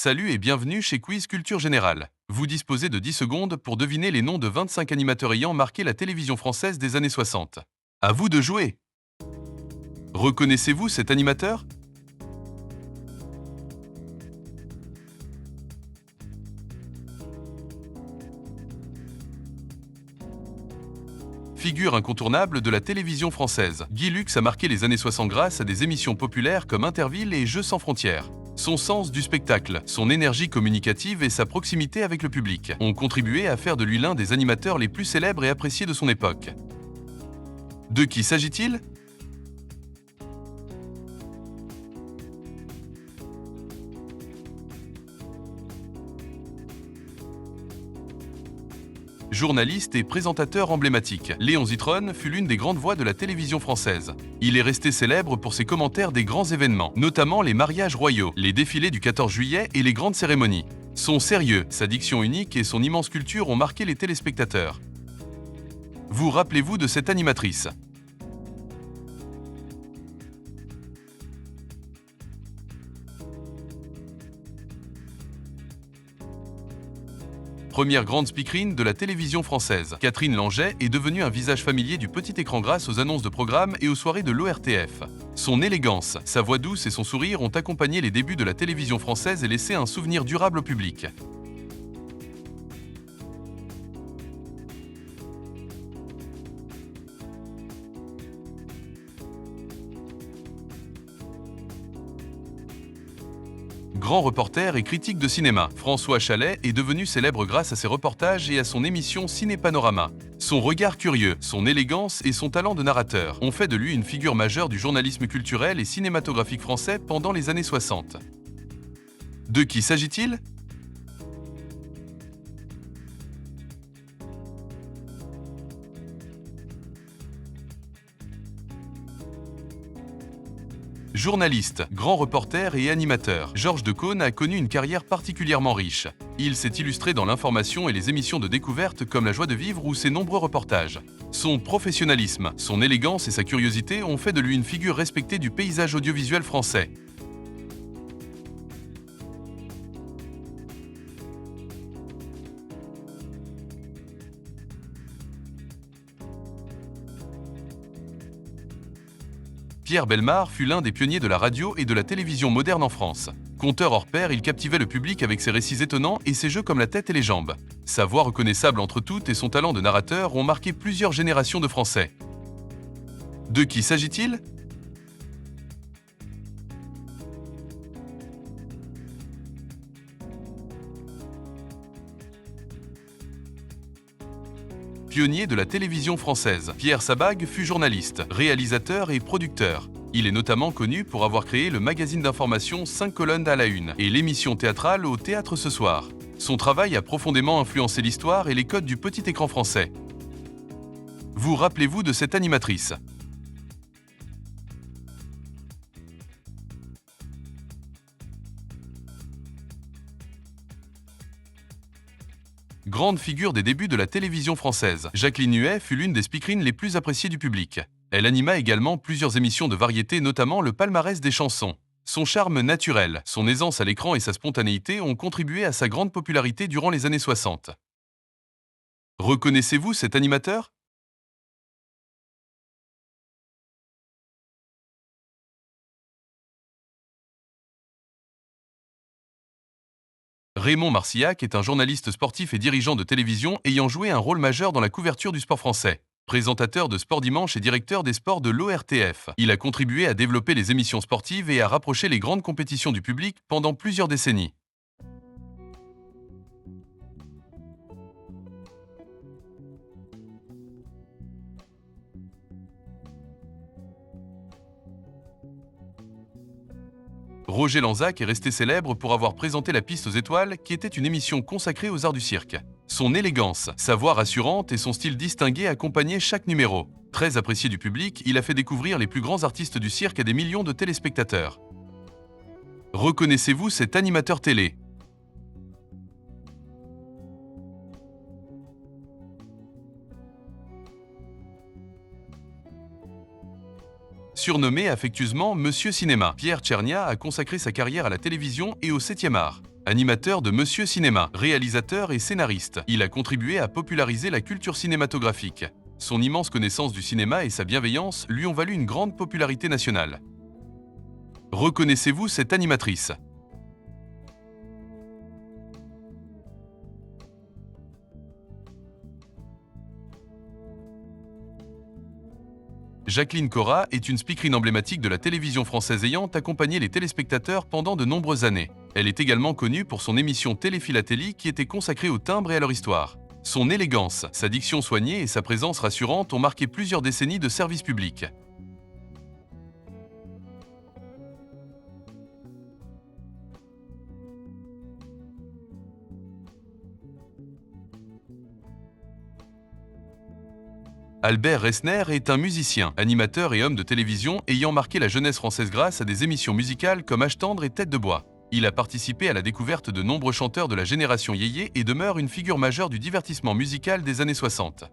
Salut et bienvenue chez Quiz Culture Générale. Vous disposez de 10 secondes pour deviner les noms de 25 animateurs ayant marqué la télévision française des années 60. À vous de jouer. Reconnaissez-vous cet animateur? Figure incontournable de la télévision française, Guy Lux a marqué les années 60 grâce à des émissions populaires comme Interville et Jeux sans frontières. Son sens du spectacle, son énergie communicative et sa proximité avec le public ont contribué à faire de lui l'un des animateurs les plus célèbres et appréciés de son époque. De qui s'agit-il? Journaliste et présentateur emblématique, Léon Zitrone fut l'une des grandes voix de la télévision française. Il est resté célèbre pour ses commentaires des grands événements, notamment les mariages royaux, les défilés du 14 juillet et les grandes cérémonies. Son sérieux, sa diction unique et son immense culture ont marqué les téléspectateurs. Vous rappelez-vous de cette animatrice? Première grande speakerine de la télévision française, Catherine Langeais est devenue un visage familier du petit écran grâce aux annonces de programmes et aux soirées de l'ORTF. Son élégance, sa voix douce et son sourire ont accompagné les débuts de la télévision française et laissé un souvenir durable au public. Grand reporter et critique de cinéma, François Chalais est devenu célèbre grâce à ses reportages et à son émission Ciné Panorama. Son regard curieux, son élégance et son talent de narrateur ont fait de lui une figure majeure du journalisme culturel et cinématographique français pendant les années 60. De qui s'agit-il? Journaliste, grand reporter et animateur, Georges Decaune a connu une carrière particulièrement riche. Il s'est illustré dans l'information et les émissions de découverte comme La Joie de vivre ou ses nombreux reportages. Son professionnalisme, son élégance et sa curiosité ont fait de lui une figure respectée du paysage audiovisuel français. Pierre Bellemare fut l'un des pionniers de la radio et de la télévision moderne en France. Conteur hors pair, il captivait le public avec ses récits étonnants et ses jeux comme la tête et les jambes. Sa voix reconnaissable entre toutes et son talent de narrateur ont marqué plusieurs générations de Français. De qui s'agit-il? Pionnier de la télévision française, Pierre Sabag fut journaliste, réalisateur et producteur. Il est notamment connu pour avoir créé le magazine d'information 5 colonnes à la une et l'émission théâtrale au Théâtre ce soir. Son travail a profondément influencé l'histoire et les codes du petit écran français. Vous rappelez-vous de cette animatrice? Grande figure des débuts de la télévision française, Jacqueline Huet fut l'une des speakerines les plus appréciées du public. Elle anima également plusieurs émissions de variété, notamment le palmarès des chansons. Son charme naturel, son aisance à l'écran et sa spontanéité ont contribué à sa grande popularité durant les années 60. Reconnaissez-vous cet animateur? Raymond Marcillac est un journaliste sportif et dirigeant de télévision ayant joué un rôle majeur dans la couverture du sport français. Présentateur de Sport Dimanche et directeur des sports de l'ORTF, il a contribué à développer les émissions sportives et à rapprocher les grandes compétitions du public pendant plusieurs décennies. Roger Lanzac est resté célèbre pour avoir présenté La Piste aux étoiles, qui était une émission consacrée aux arts du cirque. Son élégance, sa voix rassurante et son style distingué accompagnaient chaque numéro. Très apprécié du public, il a fait découvrir les plus grands artistes du cirque à des millions de téléspectateurs. Reconnaissez-vous cet animateur télé? Surnommé affectueusement Monsieur Cinéma, Pierre Tchernia a consacré sa carrière à la télévision et au 7e art. Animateur de Monsieur Cinéma, réalisateur et scénariste, il a contribué à populariser la culture cinématographique. Son immense connaissance du cinéma et sa bienveillance lui ont valu une grande popularité nationale. Reconnaissez-vous cette animatrice? Jacqueline Cora est une speakerine emblématique de la télévision française ayant accompagné les téléspectateurs pendant de nombreuses années. Elle est également connue pour son émission Téléphilatélie qui était consacrée au timbre et à leur histoire. Son élégance, sa diction soignée et sa présence rassurante ont marqué plusieurs décennies de service public. Albert Resner est un musicien, animateur et homme de télévision ayant marqué la jeunesse française grâce à des émissions musicales comme Âge tendre et Tête de bois. Il a participé à la découverte de nombreux chanteurs de la génération yéyé et demeure une figure majeure du divertissement musical des années 60.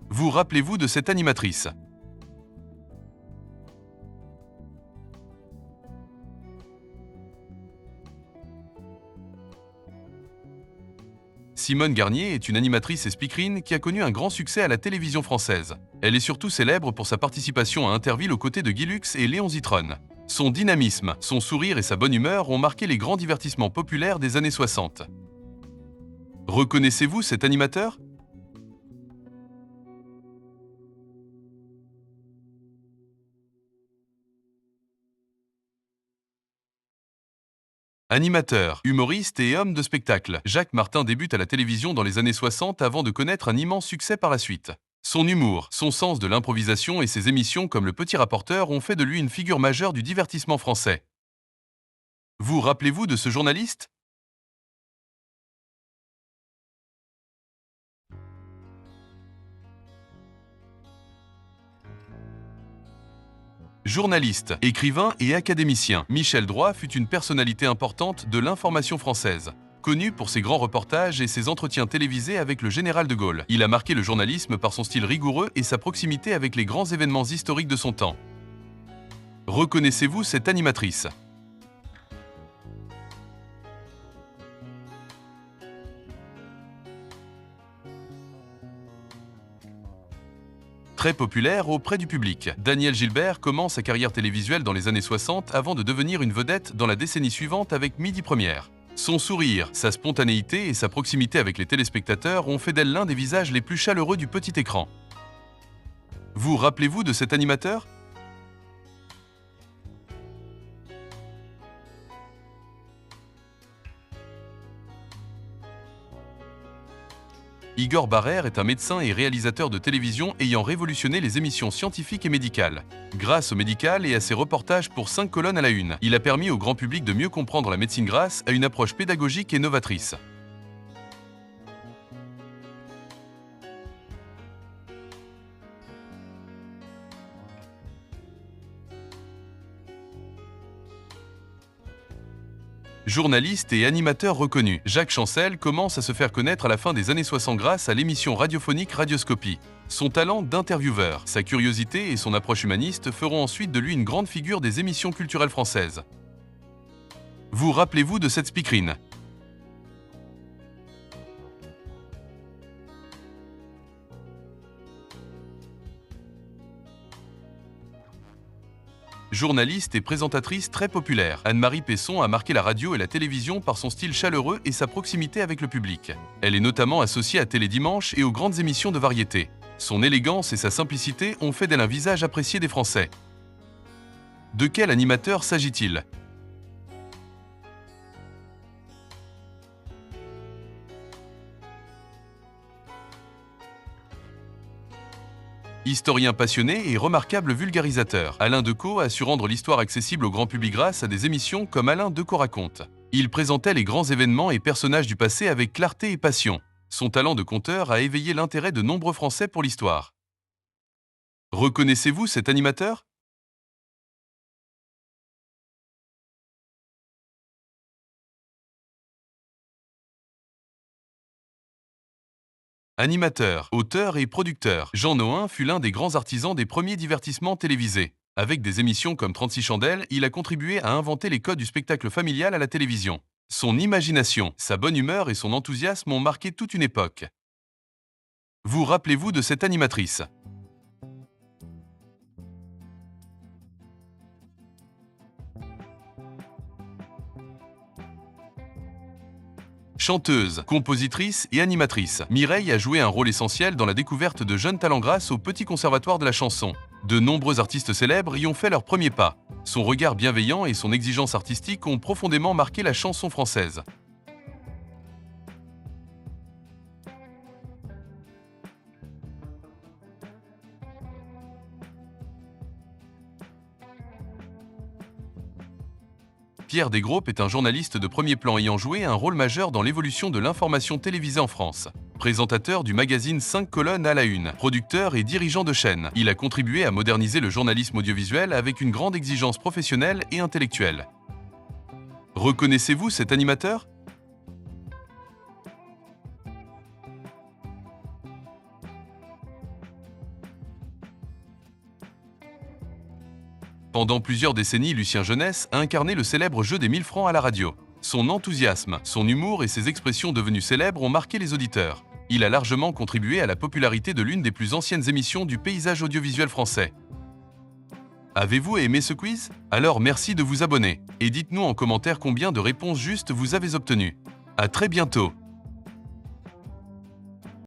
Vous rappelez-vous de cette animatrice? Simone Garnier est une animatrice et speakerine qui a connu un grand succès à la télévision française. Elle est surtout célèbre pour sa participation à Interville aux côtés de Guy Lux et Léon Zitrone. Son dynamisme, son sourire et sa bonne humeur ont marqué les grands divertissements populaires des années 60. Reconnaissez-vous cet animateur? Animateur, humoriste et homme de spectacle, Jacques Martin débute à la télévision dans les années 60 avant de connaître un immense succès par la suite. Son humour, son sens de l'improvisation et ses émissions comme Le Petit Rapporteur ont fait de lui une figure majeure du divertissement français. Vous rappelez-vous de ce journaliste? Journaliste, écrivain et académicien, Michel Droit fut une personnalité importante de l'information française. Connu pour ses grands reportages et ses entretiens télévisés avec le général de Gaulle, il a marqué le journalisme par son style rigoureux et sa proximité avec les grands événements historiques de son temps. Reconnaissez-vous cette animatrice? Très populaire auprès du public, Daniel Gilbert commence sa carrière télévisuelle dans les années 60 avant de devenir une vedette dans la décennie suivante avec Midi Première. Son sourire, sa spontanéité et sa proximité avec les téléspectateurs ont fait d'elle l'un des visages les plus chaleureux du petit écran. Vous rappelez-vous de cet animateur? Igor Barrère est un médecin et réalisateur de télévision ayant révolutionné les émissions scientifiques et médicales. Grâce au médical et à ses reportages pour 5 colonnes à la une, il a permis au grand public de mieux comprendre la médecine grâce à une approche pédagogique et novatrice. Journaliste et animateur reconnu, Jacques Chancel commence à se faire connaître à la fin des années 60 grâce à l'émission radiophonique Radioscopie. Son talent d'intervieweur, sa curiosité et son approche humaniste feront ensuite de lui une grande figure des émissions culturelles françaises. Vous rappelez-vous de cette speakerine? Journaliste et présentatrice très populaire, Anne-Marie Pesson a marqué la radio et la télévision par son style chaleureux et sa proximité avec le public. Elle est notamment associée à Télédimanche et aux grandes émissions de variété. Son élégance et sa simplicité ont fait d'elle un visage apprécié des Français. De quel animateur s'agit-il? Historien passionné et remarquable vulgarisateur, Alain Decaux a su rendre l'histoire accessible au grand public grâce à des émissions comme Alain Decaux raconte. Il présentait les grands événements et personnages du passé avec clarté et passion. Son talent de conteur a éveillé l'intérêt de nombreux Français pour l'histoire. Reconnaissez-vous cet animateur? Animateur, auteur et producteur, Jean Nohain fut l'un des grands artisans des premiers divertissements télévisés. Avec des émissions comme 36 chandelles, il a contribué à inventer les codes du spectacle familial à la télévision. Son imagination, sa bonne humeur et son enthousiasme ont marqué toute une époque. Vous rappelez-vous de cette animatrice? Chanteuse, compositrice et animatrice, Mireille a joué un rôle essentiel dans la découverte de jeunes talents grâce au Petit Conservatoire de la chanson. De nombreux artistes célèbres y ont fait leurs premiers pas. Son regard bienveillant et son exigence artistique ont profondément marqué la chanson française. Pierre Desgroupes est un journaliste de premier plan ayant joué un rôle majeur dans l'évolution de l'information télévisée en France. Présentateur du magazine 5 colonnes à la une, producteur et dirigeant de chaîne, il a contribué à moderniser le journalisme audiovisuel avec une grande exigence professionnelle et intellectuelle. Reconnaissez-vous cet animateur? Pendant plusieurs décennies, Lucien Jeunesse a incarné le célèbre jeu des 1000 francs à la radio. Son enthousiasme, son humour et ses expressions devenues célèbres ont marqué les auditeurs. Il a largement contribué à la popularité de l'une des plus anciennes émissions du paysage audiovisuel français. Avez-vous aimé ce quiz? Alors merci de vous abonner et dites-nous en commentaire combien de réponses justes vous avez obtenues. À très bientôt!